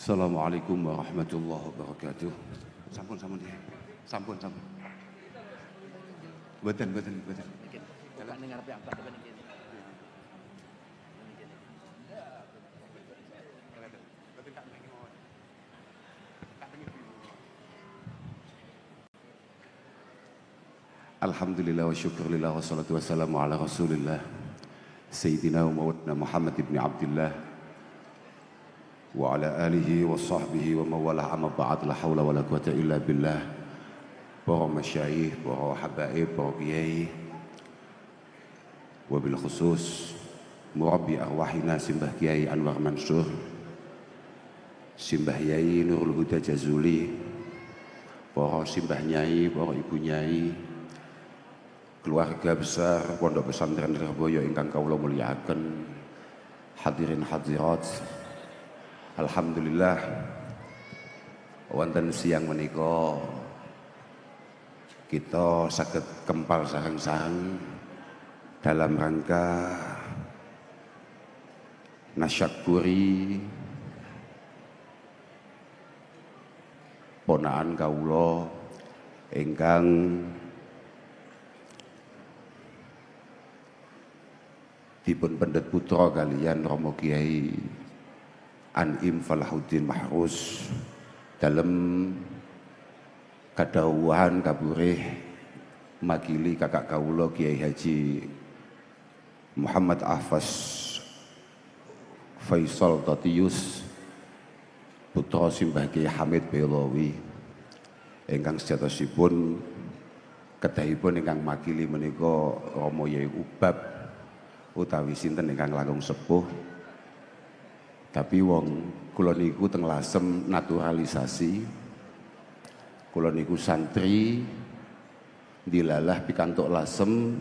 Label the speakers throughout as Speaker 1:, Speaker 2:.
Speaker 1: Assalamualaikum warahmatullahi wabarakatuh. Sampun dia. Sampun. Mboten.
Speaker 2: Bukan dengar apa apa depan ini.
Speaker 1: Alhamdulillah wa syukurillah wa salatu wassalamu ala rasulillah Sayyidina wa mawlana Muhammad ibn Abdullah wa ala alihi wa sahbihi wa mawalah amma ba'd la hawla wa la quwata illa billah. Para masyayikh, para habaib, para kiai, wabil khusus murabbi arwahina Simbah Kiai Anwar Mansur, Simbah Yai Nurul Huda Jazuli, para simbah nyai, para ibu nyai, keluarga besar Pondok Pesantren Lirboyo ingkang kawula mulyakaken, hadirin hadirat. Alhamdulillah wonten siang menika kita saged kempal sareng-sareng dalam rangka nasyakuri ponaan kawula ingkang dipun pendet putra kalian Romo Kiai An'im Falahuddin Mahrus dalam kadhawuhan kaburih makili kakak kawula Kiai Haji Muhammad Ahfaz Faisal Tatius putra Simbah Kiai Hamid Belowi ingkang sejatosipun kedahipun ingkang makili menika Romo Yai Ubab utawi sinten ingkang langkung sepuh. Tapi wong kula niku teng lasem naturalisasi, kula niku santri dilalah pikantuk lasem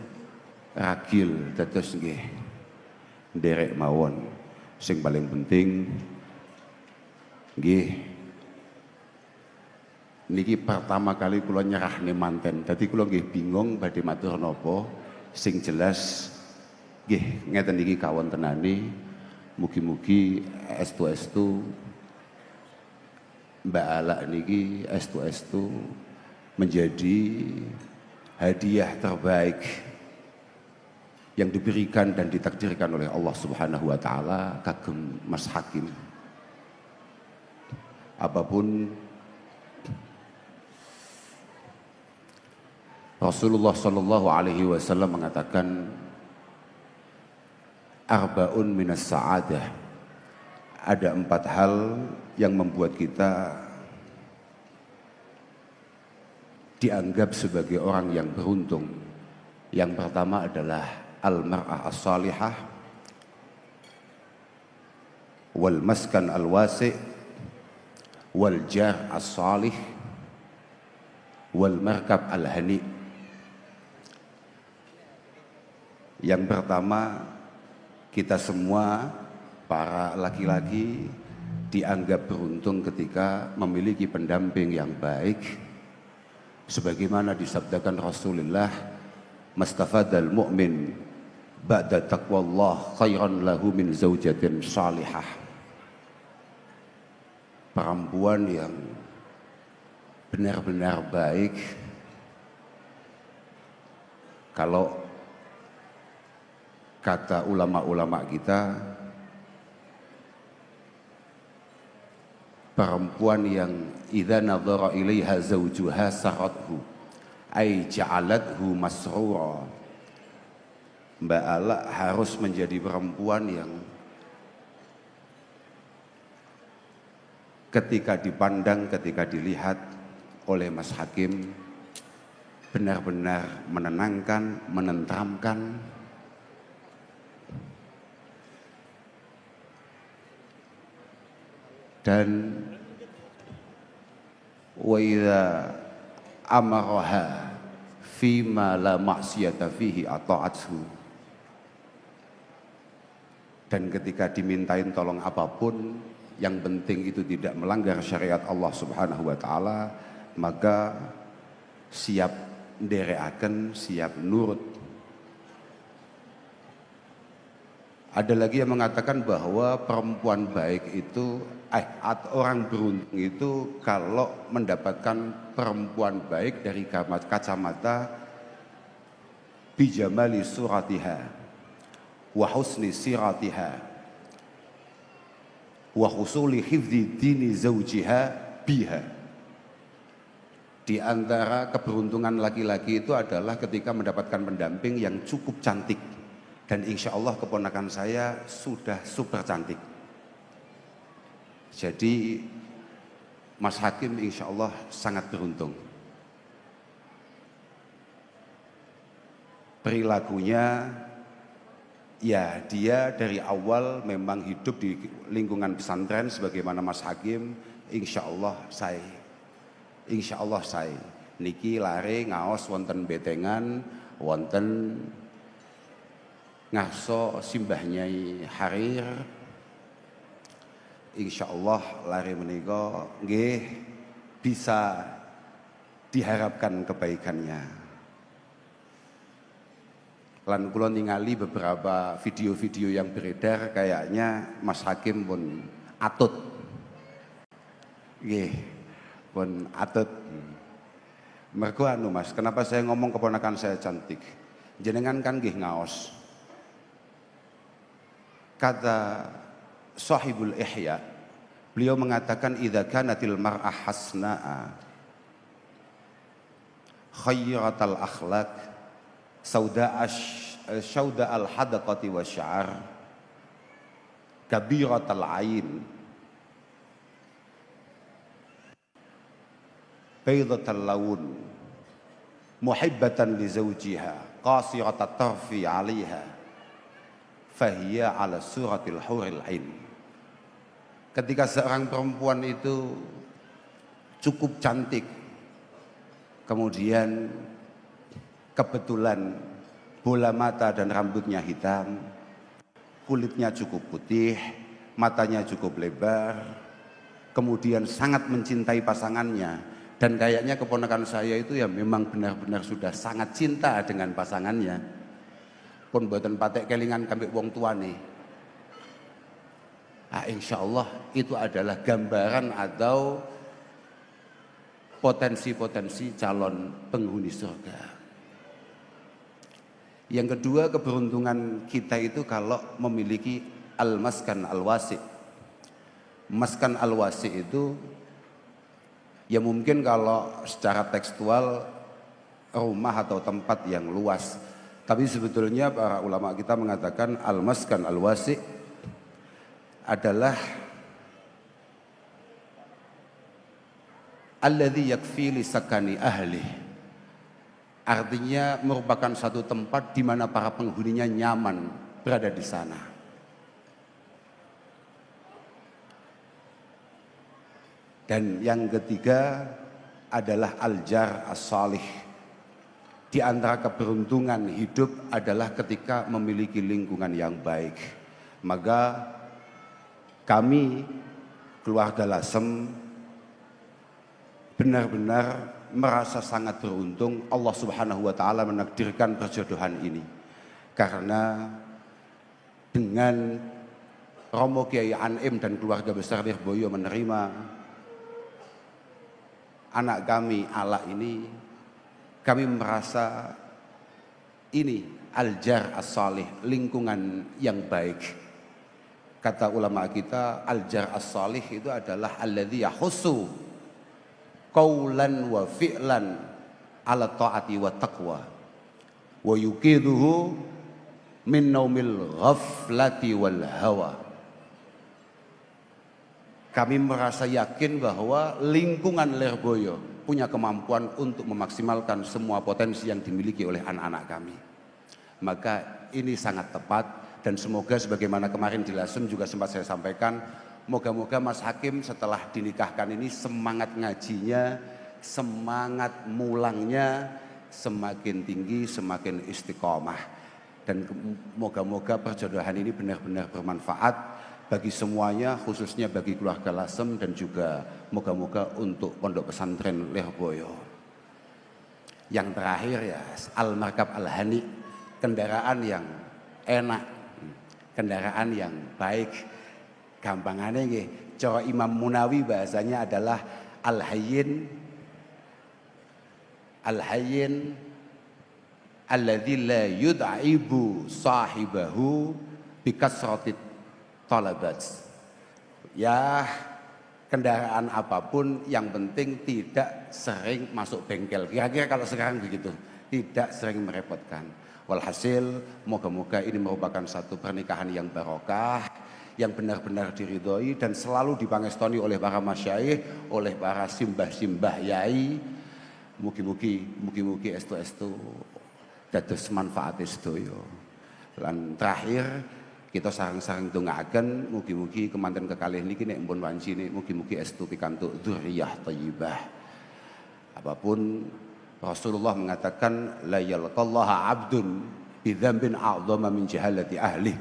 Speaker 1: ragil dados nggih nderek mawon. Sing paling penting nggih niki pertama kali kula nyerahne manten. Dadi kula nggih bingung badhe matur napa. Sing jelas nggih ngeten iki kawontenane. Mugi-mugi estu Mbak Ala niki estu menjadi hadiah terbaik yang diberikan dan ditakdirkan oleh Allah Subhanahu wa taala kagem Mas Hakim. Apapun Rasulullah sallallahu alaihi wasallam mengatakan arba'un minas sa'adah, ada 4 hal yang membuat kita dianggap sebagai orang yang beruntung. Yang pertama adalah al-mar'ah as-salihah wal maskan al-wasi' wal jar as-salih wal markab al-hani. Yang pertama, kita semua para laki-laki dianggap beruntung ketika memiliki pendamping yang baik, sebagaimana disabdakan Rasulullah, mastafadal mu'min ba'da taqwallah khairan lahu min zaujatin salihah. Perempuan yang benar-benar baik, kalau kata ulama-ulama kita, perempuan yang idza nadhara ilaiha zawjuha sarathu ay ja'alathu masrura. Mbak Ala harus menjadi perempuan yang ketika dipandang, ketika dilihat oleh Mas Hakim benar-benar menenangkan, menenteramkan. Dan wa idza amaraha fima la ma'siyata fihi ata'athu. Dan ketika dimintain tolong apapun, yang penting itu tidak melanggar syariat Allah Subhanahu wa taala, maka siap nderekaken, siap nurut Ada lagi yang mengatakan bahwa perempuan baik itu, atau orang beruntung itu kalau mendapatkan perempuan baik dari kacamata bijamali suratiha wa husni siratiha wa husuli hifdzi dini zawjiha biha. Di antara keberuntungan laki-laki itu adalah ketika mendapatkan pendamping yang cukup cantik. Dan insya Allah keponakan saya sudah super cantik. Jadi Mas Hakim insya Allah sangat beruntung. Perilakunya, ya dia dari awal memang hidup di lingkungan pesantren sebagaimana Mas Hakim. Insya Allah saya niki lare ngaos wonten betengan, wonten ngaso simbah Nyai Harir. Insya Allah lari menika nggih bisa diharapkan kebaikannya. Lan kula ningali beberapa video-video yang beredar kayaknya Mas Hakim pun atut. Nggih, pun atut. Mergo anu Mas, kenapa saya ngomong keponakan saya cantik? Jenengan kan nggih ngaos. Kata Sahibul Ihya, beliau mengatakan idza kanatil mar'ah hasna'a khairatal akhlaq sauda al hadaqati wa sya'ar kabiratal ain baydatal laun muhibbatan li zawjiha qasiratat tarfi 'alaiha fahiya ala suratil huril ain. Ketika seorang perempuan itu cukup cantik, kemudian kebetulan bola mata dan rambutnya hitam, kulitnya cukup putih, matanya cukup lebar, kemudian sangat mencintai pasangannya, dan kayaknya keponakan saya itu ya memang benar-benar sudah sangat cinta dengan pasangannya. Pun buatan patek kelingan kambik wong tuane. Insya Allah itu adalah gambaran atau potensi-potensi calon penghuni surga. Yang kedua, keberuntungan kita itu kalau memiliki al-maskan al-wasi. Maskan al-wasi itu ya mungkin kalau secara tekstual rumah atau tempat yang luas. Tapi sebetulnya para ulama kita mengatakan al-maskan al-wasi' adalah alladzi yakfi li sakani ahli. Artinya merupakan satu tempat di mana para penghuninya nyaman berada di sana. Dan yang ketiga adalah al-jar as-salih. Di antara keberuntungan hidup adalah ketika memiliki lingkungan yang baik. Maka kami keluarga Lasem benar-benar merasa sangat beruntung Allah Subhanahu wa taala menakdirkan perjodohan ini. Karena dengan Romo Kiai Anim dan keluarga besar Lirboyo menerima anak kami Ala ini, kami merasa ini al-jar as-salih, lingkungan yang baik. Kata ulama kita, al-jar as-salih itu adalah alladzi yahussu qaulan wa fi'lan ala ta'ati wa taqwa wa yuqiduhu min naumil ghaflati wal hawa. Kami merasa yakin bahwa lingkungan Lirboyo punya kemampuan untuk memaksimalkan semua potensi yang dimiliki oleh anak-anak kami. Maka ini sangat tepat dan semoga sebagaimana kemarin di Lasem juga sempat saya sampaikan, moga-moga Mas Hakim setelah dinikahkan ini semangat ngajinya, semangat mulangnya semakin tinggi, semakin istiqomah. Dan moga-moga perjodohan ini benar-benar bermanfaat bagi semuanya, khususnya bagi keluarga Lasem dan juga moga-moga untuk pondok pesantren Lirboyo. Yang terakhir ya Al-Markab Al-Hani, kendaraan yang enak, kendaraan yang baik. Gampangannya nggih, cara Imam Munawi bahasanya adalah al-hayyin alladzi la yud'ibu sahibahu bikasratit talabat. Ya, kendaraan apapun yang penting tidak sering masuk bengkel. Kira-kira kalau sekarang begitu, tidak sering merepotkan. Walhasil, moga-moga ini merupakan satu pernikahan yang barokah, yang benar-benar diridhoi dan selalu dipangestoni oleh para masyayikh, oleh para simbah-simbah yai. Mugi-mugi estu-estu dados manfaat sedaya. Lan terakhir kita sareng-sareng ndongaaken mugi-mugi kemanten kekalih niki nek mpun wancine mugi-mugi estu pikantuk dzurriyyah thayyibah. Apapun Rasulullah mengatakan la yalqallaha 'abdun bidzambin a'dhama min jahalati ahli.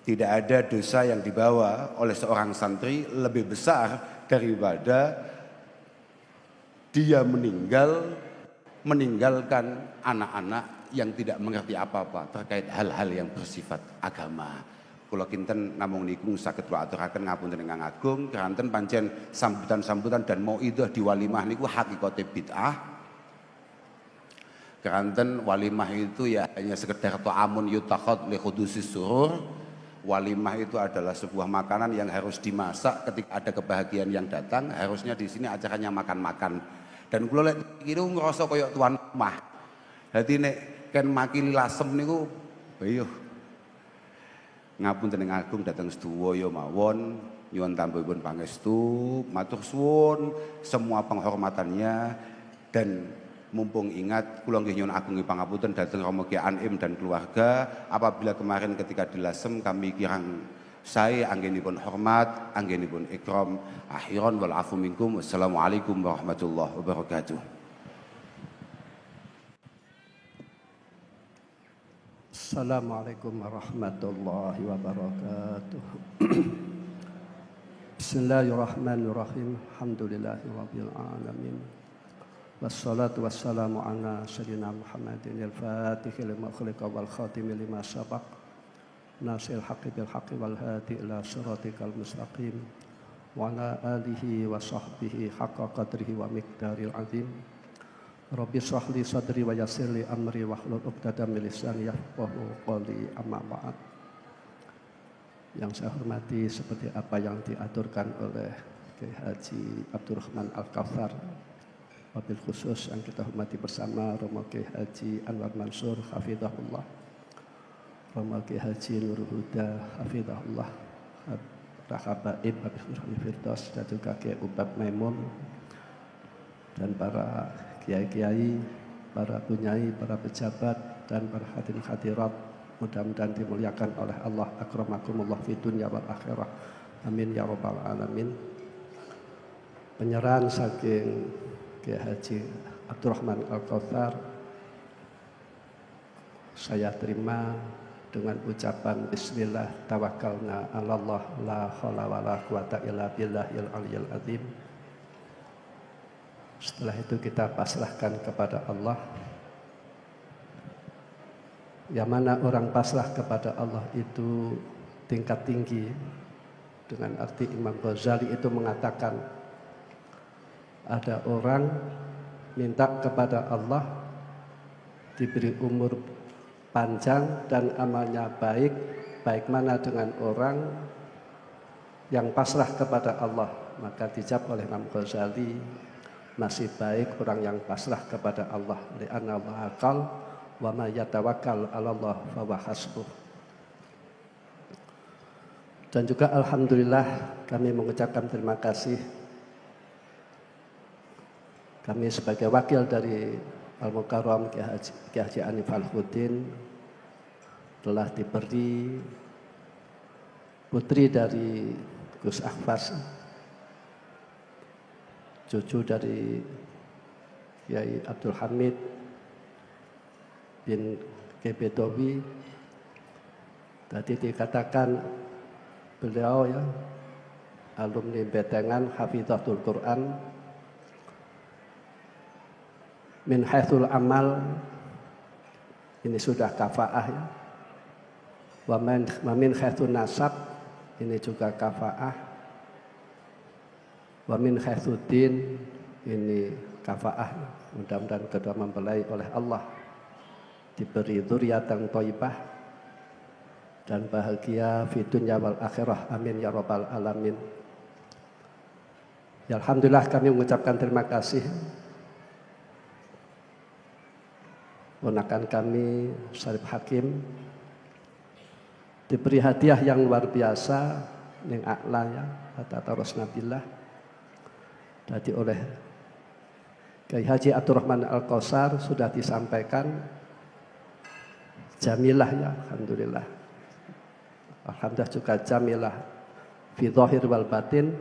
Speaker 1: Tidak ada dosa yang dibawa oleh seorang santri lebih besar daripada dia meninggalkan anak-anak yang tidak mengerti apa-apa terkait hal-hal yang bersifat agama. Kula kinten namung niku saged kula aturaken ngapunten ingkang agung, keranten pancen sambutan-sambutan dan mauidhah di walimah niku hakikate bid'ah. Keranten walimah itu ya hanya sekedar ta'amun yutakhad li khudusis surur. Walimah itu adalah sebuah makanan yang harus dimasak ketika ada kebahagiaan yang datang. Harusnya di sini acaranya makan-makan. Dan kula lek iki ngrasa kaya tuan rumah. Dadi nek ken makili lasem niku bayuh. Ngapunten ing agung dhateng sedaya mawon nyuwun tambahipun pangestu, matur suwun semua penghormatannya dan mumpung ingat kula nggih nyuwun agung pangapunten dhateng Romo Ki Anim dan keluarga apabila kemarin ketika di Lasem kami kirang saya anggenipun hormat, anggenipun ikram, akhiran wal afu minkum. Wassalamualaikum warahmatullahi wabarakatuh.
Speaker 3: Assalamualaikum warahmatullahi wabarakatuh. Bismillahirrahmanirrahim. Alhamdulillahirabbil alamin. Wassalatu wassalamu ala sayyidina Muhammadin al-Fatihil lima khuliqa wal khatimi lima sabaq. Nasil haqqi bil haqqi wal hadi ila siratikal mustaqim. Wa ala alihi wa sahbihi haqqa qadrihi wa miqdaril azim. Rabbi shrah li sadri wa yassir li amri wahlul 'uqdatam min lisani yafqahu qawli, amma ba'd. Yang saya hormati seperti apa yang diaturkan oleh Kiai Haji Abdurrahman Al-Kautsar, wabil khusus yang kita hormati bersama Romo Kiai Haji Anwar Mansur hafizahullah, Romo Kiai Haji Nurul Huda hafizahullah, Rahabaib Habib Nurul Firdaus dan juga Kiai Ubab Maimun dan para kiai-kiai, para bunyai, para pejabat dan para hadirin hadirat, mudah-mudahan dimuliakan oleh Allah. Akramakumullah fi dunya wal akhirah. Amin ya rabbal alamin. Penyerahan saking Kiai Haji Abdurrahman Al-Kautsar saya terima dengan ucapan bismillah tawakkalna 'alallah la haula wala quwata illa billahil aliyyil azim. Setelah itu kita pasrahkan kepada Allah. Yang mana orang pasrah kepada Allah itu tingkat tinggi. Dengan arti Imam Ghazali itu mengatakan ada orang minta kepada Allah diberi umur panjang dan amalnya baik. Baik mana dengan orang yang pasrah kepada Allah. Maka dijawab oleh Imam Ghazali, masih baik orang yang pasrah kepada Allah. Li'anna Allah qal wa ma yatawakkal 'ala Allah fa huwa hasbuh. Dan juga alhamdulillah kami mengucapkan terima kasih. Kami sebagai wakil dari Al-Mukarram Kiai Haji Anif Al-Hudin telah diberi putri dari Gus Ahfaz, cucu dari Kiai Abdul Hamid bin Kebedowi. Tadi dikatakan beliau ya alumni Betengan Hafidhatul Quran. Min haitsul amal ini sudah kafaah ya. Wa min haitsu nasab, ini juga kafaah. Wa min haitsu din, ini kafaah. Mudah-mudahan kedua mempelai oleh Allah diberi dzurriatan thayyibah dan bahagia fi dunya wal akhirah. Amin ya rabbal alamin. Ya, alhamdulillah kami mengucapkan terima kasih ponakan kami Syarif Hakim diberi hadiah yang luar biasa ning a'la ya, Tatarus Nabilah tadi oleh Kiai Haji Abdurrahman Al-Qausar sudah disampaikan jamilah ya, alhamdulillah. Alhamdulillah juga jamilah fi dhahir wal batin.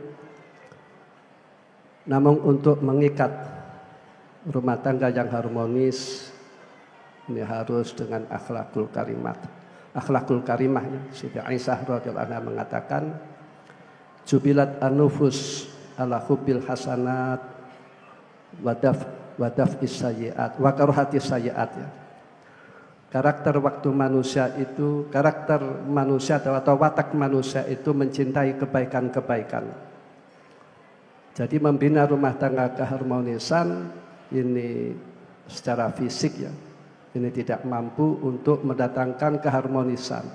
Speaker 3: Namun untuk mengikat rumah tangga yang harmonis ini harus dengan akhlakul karimat. Akhlakul karimah ya. Siti Aisyah radhiyallahu anha mengatakan jubilat an-nufus ala hubbil hasanat wadaf isayyiat wa karohati sayyiat ya. Karakter waktu manusia itu, karakter manusia atau watak manusia itu mencintai kebaikan-kebaikan. Jadi membina rumah tangga keharmonisan ini secara fisik ya, ini tidak mampu untuk mendatangkan keharmonisan.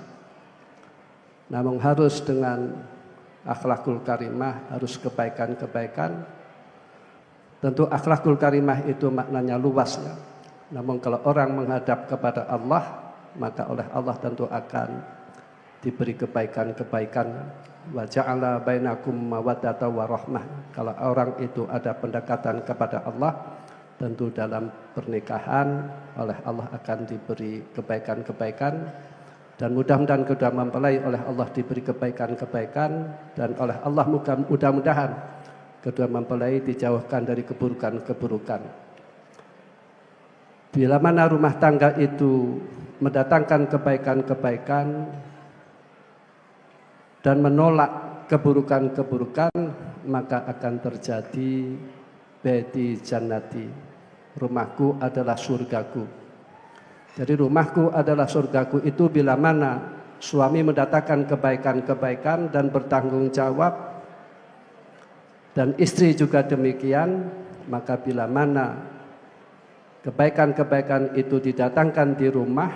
Speaker 3: Namun harus dengan akhlakul karimah, harus kebaikan-kebaikan. Tentu akhlakul karimah itu maknanya luas ya. Namun kalau orang menghadap kepada Allah, maka oleh Allah tentu akan diberi kebaikan-kebaikan. Wa ja'ala bainakum mawaddatan wa rahmah. Kalau orang itu ada pendekatan kepada Allah, tentu dalam pernikahan oleh Allah akan diberi kebaikan-kebaikan, dan mudah-mudahan kedua mempelai oleh Allah diberi kebaikan-kebaikan, dan oleh Allah mudah-mudahan kedua mempelai dijauhkan dari keburukan-keburukan. Bila mana rumah tangga itu mendatangkan kebaikan-kebaikan dan menolak keburukan-keburukan, maka akan terjadi baiti jannati, rumahku adalah surgaku. Jadi rumahku adalah surgaku itu bila mana suami mendatangkan kebaikan-kebaikan dan bertanggung jawab, dan istri juga demikian, maka bila mana kebaikan-kebaikan itu didatangkan di rumah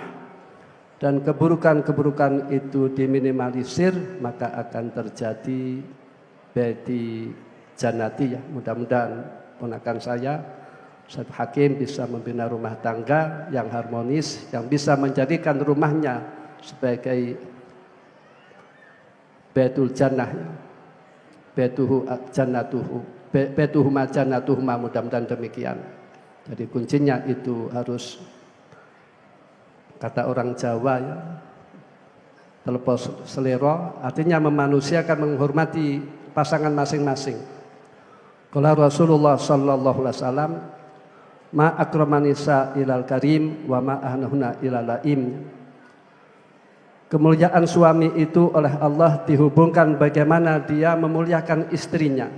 Speaker 3: dan keburukan-keburukan itu diminimalisir, maka akan terjadi baiti jannati ya. Mudah-mudahan ponakan saya Syarif Hakim bisa membina rumah tangga yang harmonis, yang bisa menjadikan rumahnya sebagai baitul jannah, baituhu jannatuhu, baituhuma jannatuhuma, mudah-mudahan demikian. Jadi kuncinya itu harus, kata orang Jawa ya, telepos selero, artinya memanusiakan, menghormati pasangan masing-masing. Qala Rasulullah sallallahu alaihi wasallam, ma akramanisa ilal karim wa ma ahnahuna ilal laim. Kemuliaan suami itu oleh Allah dihubungkan bagaimana dia memuliakan istrinya.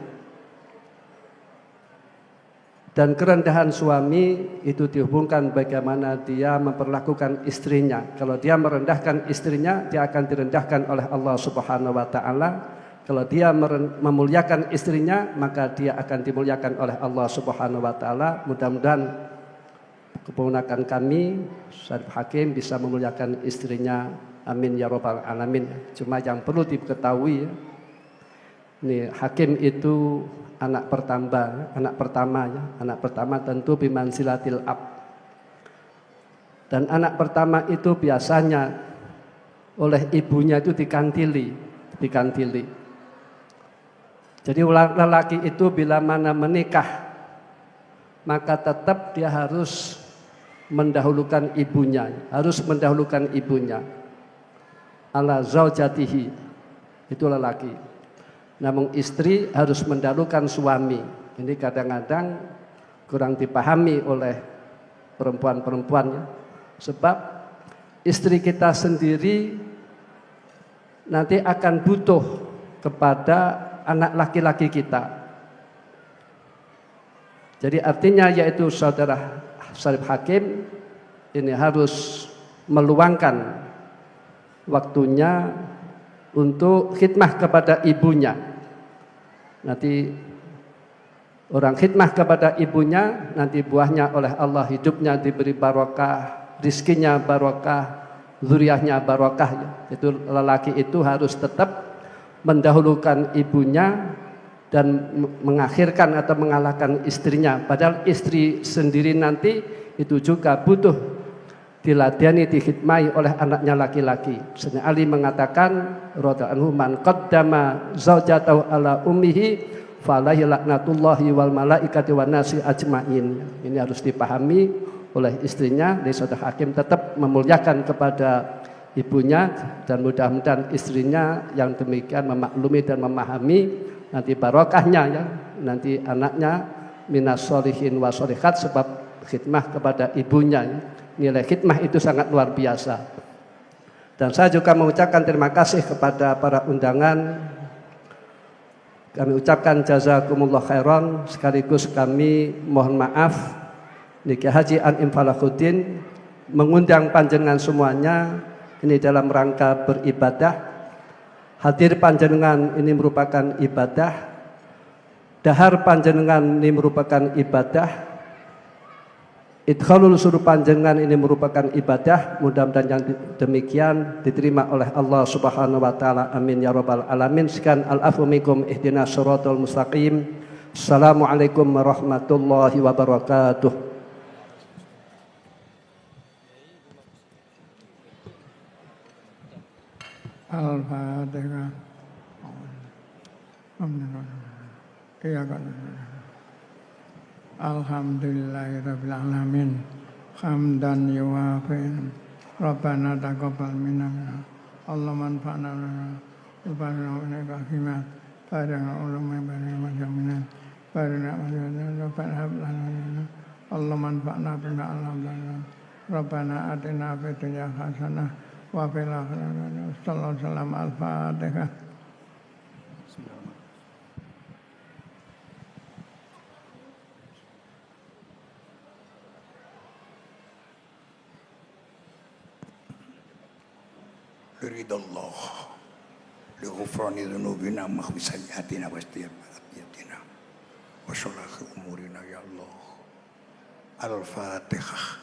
Speaker 3: Dan kerendahan suami itu dihubungkan bagaimana dia memperlakukan istrinya. Kalau dia merendahkan istrinya, dia akan direndahkan oleh Allah Subhanahu wa taala. Kalau dia memuliakan istrinya, maka dia akan dimuliakan oleh Allah Subhanahu wa taala. Mudah-mudahan keponakan kami Syarif Hakim bisa memuliakan istrinya. Amin ya rabbal alamin. Cuma yang perlu diketahui, ini Hakim itu anak pertama ya. Anak pertama tentu bimanzilatil ab. Dan anak pertama itu biasanya oleh ibunya itu dikantili. Jadi lelaki itu bila mana menikah, maka tetap dia harus mendahulukan ibunya, ala zaujatihi, itu lelaki. Namun istri harus mendahulukan suami. Ini kadang-kadang kurang dipahami oleh perempuan-perempuannya. Sebab istri kita sendiri nanti akan butuh kepada anak laki-laki kita. Jadi artinya yaitu saudara Syarif Hakim ini harus meluangkan waktunya untuk khidmah kepada ibunya. Nanti orang khidmah kepada ibunya, nanti buahnya oleh Allah hidupnya diberi barokah, rizkinya barokah, zuriyahnya barokah. Itu lelaki itu harus tetap mendahulukan ibunya dan mengakhirkan atau mengalahkan istrinya. Padahal istri sendiri nanti itu juga butuh diladeni, dikhidmati oleh anaknya laki-laki. Sayyidina Ali mengatakan radhiyallahu anhu, man qaddama zaujatahu ala ummihi falaihi laknatullahi wal malaikati wan nasi ajmain. Ini harus dipahami oleh istrinya. Saudara hakim tetap memuliakan kepada ibunya, dan mudah-mudahan istrinya yang demikian memaklumi dan memahami nanti barokahnya ya, nanti anaknya minas sholihin wa sholihat sebab khidmah kepada ibunya ya. Nilai khidmah itu sangat luar biasa. Dan saya juga mengucapkan terima kasih kepada para undangan. Kami ucapkan jazakumullah khairan, sekaligus kami mohon maaf Niki Haji An'im Falahuddin mengundang panjenengan semuanya ini dalam rangka beribadah. Hadir panjenengan ini merupakan ibadah. Dahar panjenengan ini merupakan ibadah. Idkhalul suruh panjenengan ini merupakan ibadah. Mudah-mudahan yang demikian diterima oleh Allah Subhanahu wa taala. Amin ya rabbal alamin. Sekian al-afwu minkum, ihdinas shiratal mustaqim. Assalamualaikum warahmatullahi wabarakatuh.
Speaker 4: Al-Fatihah. Alhamdulillahirabbil alamin. Hamdan yuwafi Rabbana taqabbal minna. Allahumma anfa'na bima kafimat. Barana ulama barana jaminan. Barana Rabbana hab lana. Allahumma anfa'na bima 'allamtana. Rabbana atina fid dunya hasanah wa fil akhirati sallallahu alaihi wasallam. Al-Fatihah.
Speaker 5: Ridallah li ghufrani dzunubina wa maghfirati sayyi'atina wa istighfaratina wa sholahi umurina ya Allah. Al-Fatihah.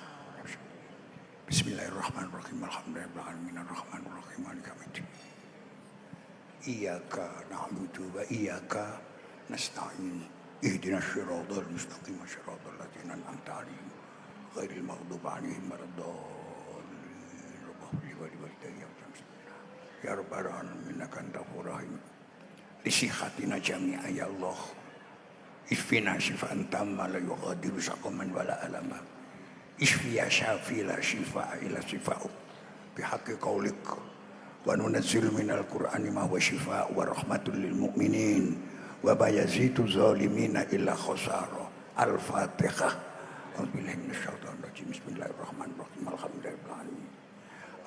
Speaker 5: Bismillahirrahmanirrahim. Alhamdulillahirabbil alamin arrahmanir rahim maliki yaumiddin. Iyyaka na'budu wa iyyaka nasta'in. Ihdinas shiratal mustaqim shiratal ladzina an'amta 'alaihim ghairil maghdubi 'alaihim waladdallin. Ya Rabbal alamin innaka antal rahim. Lisihatina jami'a ya Allah. Isfina shifaan tamma la yughadiru saqaman wala alama. Isfi ya syafi la shifa ila shifa'u bihaqqi qaulik wa nunazzilu minal qur'ani ma huwa shifaa wa rahmatul lil mu'minin wa bayazitu zalimina illa khasara. Al-Fatihah. A'udzubillahi minasyaitonir rajim. Bismillahirrahmanirrahim. Alhamdulillahirabbil alamin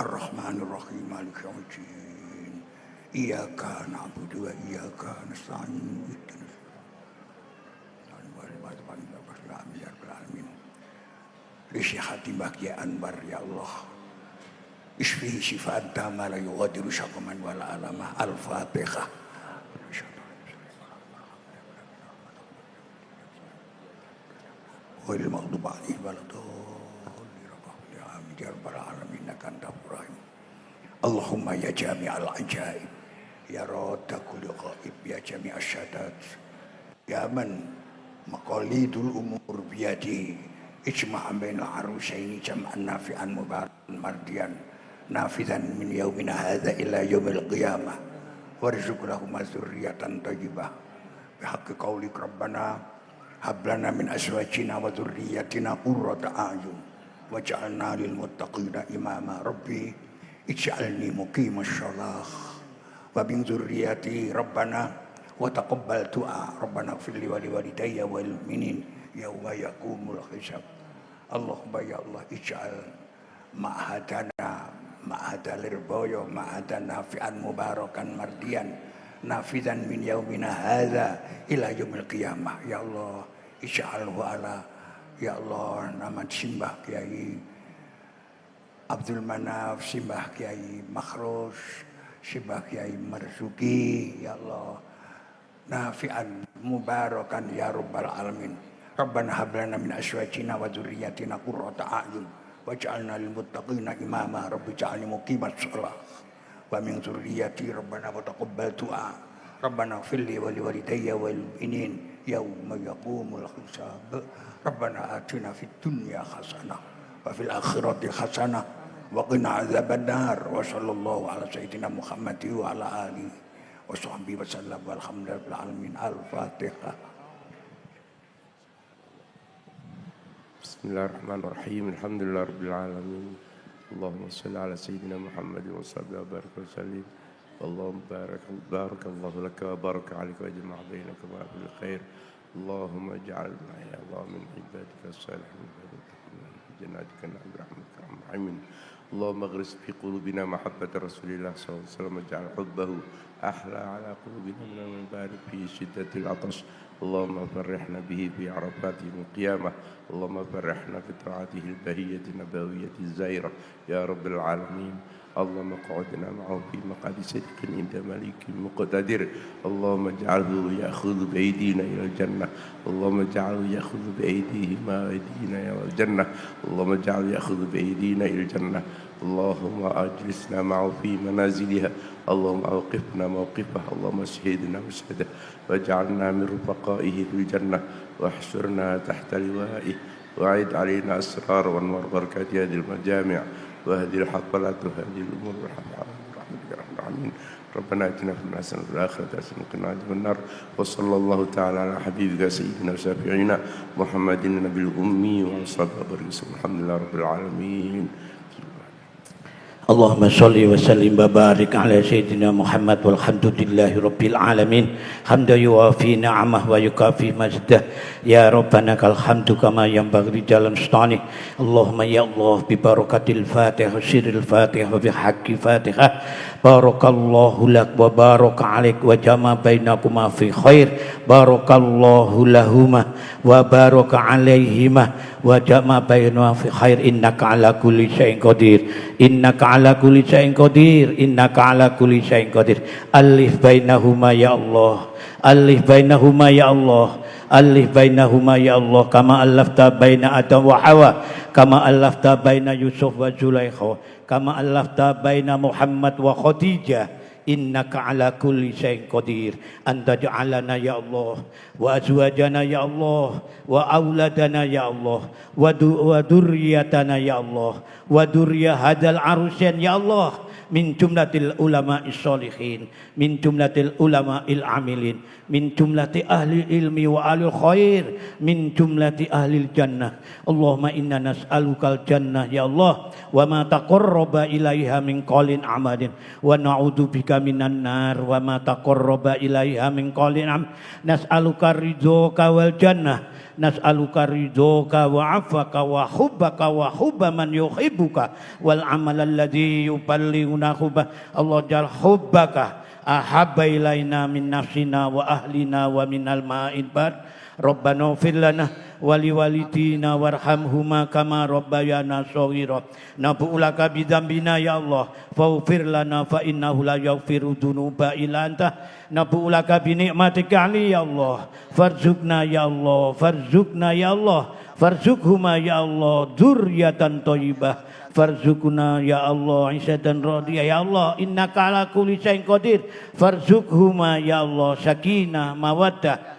Speaker 5: arrahmanir rahim maliki yaumiddin. Iyyaka na'budu wa iyyaka nasta'in. Lisihati Mbah Anwar ya Allah. Isfihi shifaan tamma la yughadiru saqaman wala alama. Al-Fatihah. Ghairil maghdubi 'alaihim waladdallin. Amin ya rabbal alamin innaka antal rahim. Allahumma ya jami'al ajaib, ya radda kulli ghaib, ya jami'asy syadat, ya man maqalidul umur biyadi, ijma' bainal arusaini jam'an nafi'an mubarakan mardiyan nafidan min yaumina hadza ila yaumil qiyamah warzuq lahum dzurriyyatan thayyibah bihaqqi qaulik rabbana hab lana min azwajina wa dzurriyyatina qurrata a'yun waj'alna lil muttaqina imama. Rabbi ij'alni muqimash shalah wa min dzurriyyati rabbana wa taqabbal du'a rabbana ighfirli wa liwalidayya wal mu'minin yauma yaqumul hisab. Allahumma ya Allah ij'al ma'hadana ma'hadal irboyo ma'hadan nafi'an mubarakan mardiyan nafidan min yaumina hadza ila yaumil qiyamah. Ya Allah ij'alhu ala, ya Allah nama simbah Kiai Abdul Manaf, Simbah Kiai Makhrus, Simbah Kiai Marzuki, ya Allah. Nafi'an mubarakan ya rabbal alamin. Rabbana hab lana min azwajina wa dzurriyyatina qurrata a'yun waj'alna lil muttaqina imama. Rabbi ja'alni muqimat shalah wa min dzurriyyati rabbana wa taqabbal du'a. Rabbana ighfir li wa li walidayya wal mu'minin yauma yaqumul hisab. Rabbana atina fid dunya hasanah wa fil akhirati hasanah wa qina adzabannar. Wa sallallahu ala sayyidina Muhammadin wa ala alihi wa sahbihi wa sallam walhamdulillahi alamin. Al-Fatihah.
Speaker 6: Bismillahirrahmanirrahim. Alhamdulillahirabbil alamin. Allahumma shalli ala sayyidina Muhammadin wa sallallahu wa baraka wa sallim. Allahumma barakallahu laka wa baraka alayka wa jama'a bainaka wa bil khair. Allahumma ij'alna ya Allah min ibadika as-salihin jannatika na'im rahmatika arhamin. Allahumma ghris fi qulubina mahabbata Rasulillah sallallahu alaihi wasallam waj'al hubbahu ahla ala qulubina min barik fi shiddatil atash. Allahumma farrihna bihi fi arafati al-qiyamah. Allahumma farrihna fi ta'atihi al-bahiyyati nabawiyyati az-zairah ya rabbil alamin. Allahumma qa'udna ma'ahu fi maqadi sidqin inda malikin muqtadir. Allahumma ij'alhu ya'khudhu bi aydina ila al-jannah. Allahumma ij'alhu ya'khudhu bi aydihima aydina ila al-jannah. Allahumma ij'alhu ya'khudhu bi aydina ila al-jannah. Allahumma ajlisna ma'ahu fi manaziliha. Allahumma awqifna mawqifah. Allahumma shahidna mashhadah waj'alna min rufaqaihi fil jannah wahshurna tahta liwa'ihi wa'id 'alaina asrar wa anwar barakati hadhihi al-majami' وهذه الحفلات وهذه الأمور برحمتك يا رب العالمين. ربنا آتنا في الدنيا حسنة وفي الآخرة حسنة وقنا عذاب النار. وصلى الله تعالى على حبيبك سيدنا وشافعنا محمد النبي الأمي وصحبه وبارك وسلم. الحمد لله رب العالمين.
Speaker 2: Allahumma sholli wa sallim wa barik ala sayyidina Muhammad walhamdulillahi rabbil alamin. Hamdan yuwafi ni'amah wa yukafi majdah. Ya Rabbana kal hamdu kama yanbaghi jalan sultanik. Allahumma ya Allah bi barakatil Fatihah sirril Fatihah wa bi haqqi Fatihah. Barakallahu lak wa baraka alaik wa jama bainakuma fi khair. Barakallahu lahuma wa baraka alaihima wa jama bainahuma fi khair. Innaka ala kulli syai'in qadir. Innaka ala kulli syai'in qadir. Innaka ala kulli syai'in qadir. Alif bainahuma ya Allah. Alif bainahuma ya Allah. Alif bainahuma ya Allah. Kama alafta baina Adam wa Hawa. Kama alafta baina Yusuf wa Zulaikha. Kama alafta baina Muhammad wa Khadijah. Innaka ala kulli syai'in qadir. Anta ja'alana ya Allah wa azwajana ya Allah wa auladana ya Allah wa durriyatana ya Allah wa durriyah hadzal arusyan ya Allah min jumlatil ulama'is sholihin, min jumlatil ulama'il amilin, min jumlati ahli ilmi wa alil khair, min jumlati ahli jannah. Allahumma inna nas'alukal jannah ya Allah wa ma taqarraba ilaiha min qawlin amalin wa na'udzubika minan nar wa ma taqarraba ilaiha min qawlin nas'aluka ridhoka wal jannah. Nas'aluka ridhoka wa afaka wa hubbaka wa hubba man yuhibbuka wal amal alladhi yuballighuna hubba. Allah jal hubbaka ahabba ilaina min nafsina wa ahlina wa minal ma'id bar. Rabbana ighfir lana wa liwalidina warhamhuma kama rabbayana shaghira. Nabu'ulaka bidzambina ya Allah faghfir lana fa innahu la yaghfiru dzunuba illa anta. Nabu'ulaka bi ni'matika ali ya Allah farzuqna ya Allah farzuqna ya Allah farzuqhuma ya Allah dzurriatan thayyibah farzuqna ya Allah isyatan radiyah ya Allah innaka ala kulli syai'in qadir farzuqhuma ya Allah sakinah mawaddah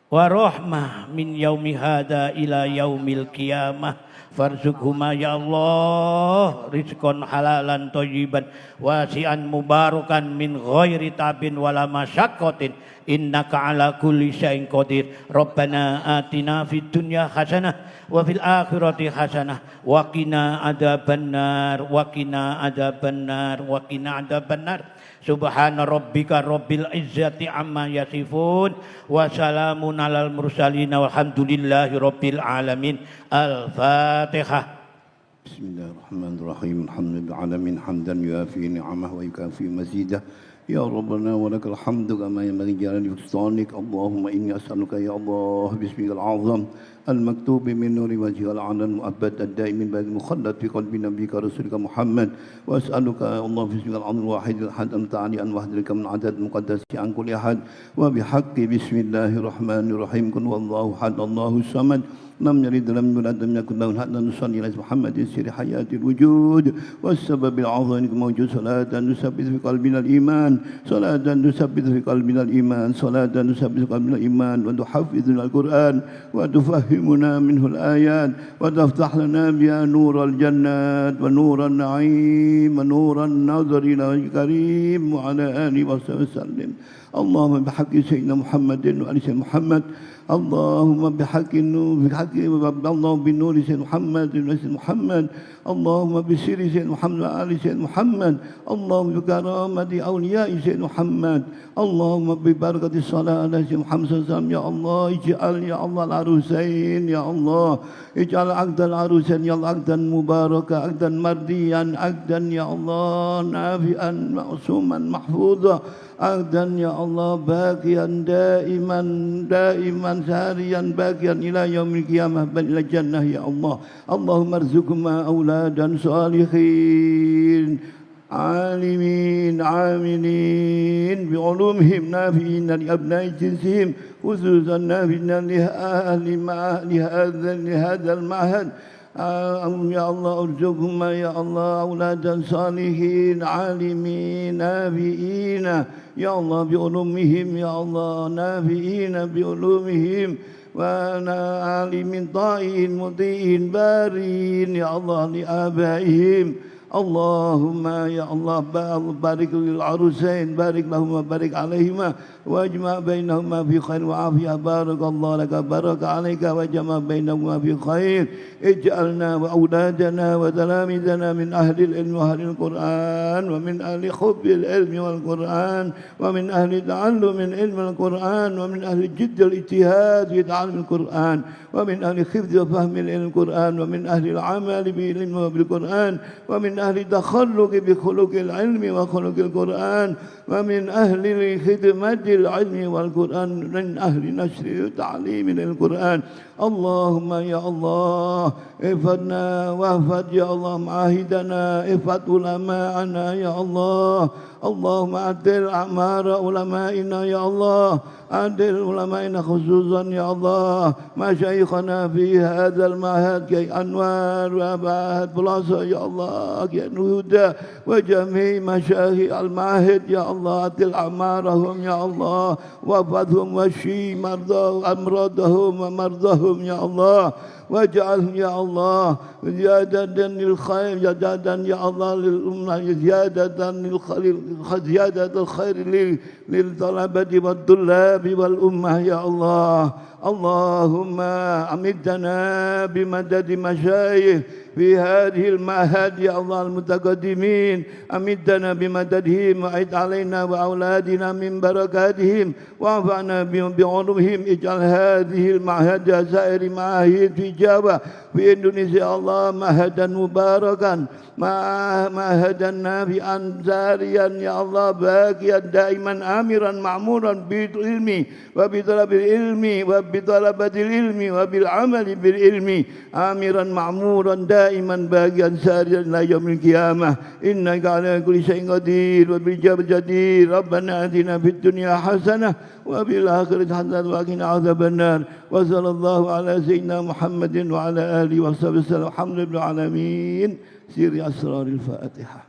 Speaker 2: wa rahmah min yaumi hada ila yaumil qiyamah farzuqhuma ya Allah rizqan halalan thayyiban wasi'an mubarakan min ghairi tabin wala masyaqqatin innaka ala kulli syai'in qadir. Rabbana atina fid dunya hasanah wa fil akhirati hasanah wa qina adzabannar wa qina adzabannar wa qina adzabannar. Subhana rabbika rabbil izzati amma yasifun wa salamun alal mursalin walhamdulillahi rabbil alamin. Al-Fatihah.
Speaker 1: Bismillahirrahmanirrahim. Alhamdulillahil alamin hamdan yuafi ni'amah wa yukafi mazidah.
Speaker 7: يا ربنا ولك الحمد كما ينبغي جلال سلطانك. اللهم إني أسألك يا الله باسمك الأعظم المكتوب من نور وجهك الأعلى المؤبد الدائم من بعد المخلد في قلب نبيك رسولك محمد. وأسألك يا الله باسمك العظيم الواحد الأحد أن تعالي أن وحدك من عدد المقدس عن كل أحد. وبحق بسم الله الرحمن الرحيم كن والله أحد الله الصمد لم يلد ولم يولد لم يكن له أحد. نصلي على محمد سر حياة الوجود والسبب العظيم موجود. صلاة تثبت في قلبنا الإيمان، صلاة تثبت في قلبنا الإيمان، صلاة تثبت في قلبنا الإيمان، وتحفظنا القرآن وتفهمنا منه الآيات وتفتح لنا بها نور الجنات ونور النعيم ونور النظر إلى وجهك الكريم وعلى آله وصحبه وسلم. اللهم بحق سيدنا محمد وآل سيدنا محمد. اللهم بحق النور اللهم بالنور سيدنا محمد وآل سيدنا محمد. اللهم بسر سيدنا محمد وآل سيدنا محمد. اللهم بكرامة أولياء سيدنا محمد. اللهم ببركة الصلاة على سيدنا محمد صلى الله عليه وسلم. يا الله اجعل يا الله العروسين يا الله اجعل عقد العروسين يا الله عقدا مباركا عقدا مرضيا عقدا يا الله نافعا معصوما محفوظا عقدا يا الله باقيا دائما دائما ساريا باقيا إلى يوم القيامة بل إلى الجنة يا الله. اللهم ارزقهما أولادا صالحين عالمين عاملين بعلومهم نافعين لأبناء جنسهم خصوصا نافعين لهذا المعهد. يا الله ارزقهما يا الله أولادا صالحين عالمين نافعين يا الله بعلومهم يا الله نافعين بعلومهم وانا عالم طائعين مطيعين بارين يا الله لآبائهم. اللهم يا الله بارك للعروسين بارك لهما بارك عليهما واجمع بينهما في خير وعافية. بارك الله لك بارك عليك واجمع بينهما في خير. اجعلنا وأولادنا وتلاميذنا من أهل العلم وأهل القرآن ومن أهل حب العلم والقرآن ومن أهل تعلم العلم والقرآن ومن أهل جد الاجتهاد في تعلم القرآن ومن أهل حفظ وفهم العلم القرآن ومن أهل العمل بالعلم وبالقرآن ومن أهل تخلق بخلق العلم وخلق القرآن ومن أهل خدمة العلم والقرآن من أهل نشر تعليم القرآن. اللهم يا الله احفظنا واحفظ يا الله معاهدنا احفظ علماءنا يا الله. اللهم عدل أعمار علمائنا يا الله عدل علمائنا خصوصا يا الله مشايخنا في هذا المعهد كي أنوار وأبعاد بلاصة يا الله كي نهدى وجميع مشايخ المعهد يا الله عدل أعمارهم يا الله واحفظهم واشفي أمراضهم ومرضهم يا الله واجعلهم يا الله زيادة للخير زيادة يا الله للأمة زيادة الخير للطلبة والطلاب والأمة يا الله. اللهم أمدنا بمدد مشايخ في هذه المعهد يا الله المتقدمين أمدنا بمددهم وعد علينا وأولادنا من بركاتهم وانفعنا بعلومهم. اجعل هذه المعهد سائر معاهد في جاوة في إندونيسيا الله معهدا مباركا معهدا نافعا زاريا يا الله باقيا دائما آمرا معمورا بالعلم وبطلب العلم وبطلبة العلم وبالعمل بالعلم آمرا معمورا دائما باقيا ساريا إلى يوم القيامة. إنك على كل شيء قدير وبالإجابة جدير. ربنا آتنا في الدنيا حسنة وفي الآخرة حسنة وقنا عذاب النار. وصلى الله على سيدنا محمد وعلى آله وصحبه وسلم. الحمد لله العالمين. سير أسرار الفاتحة.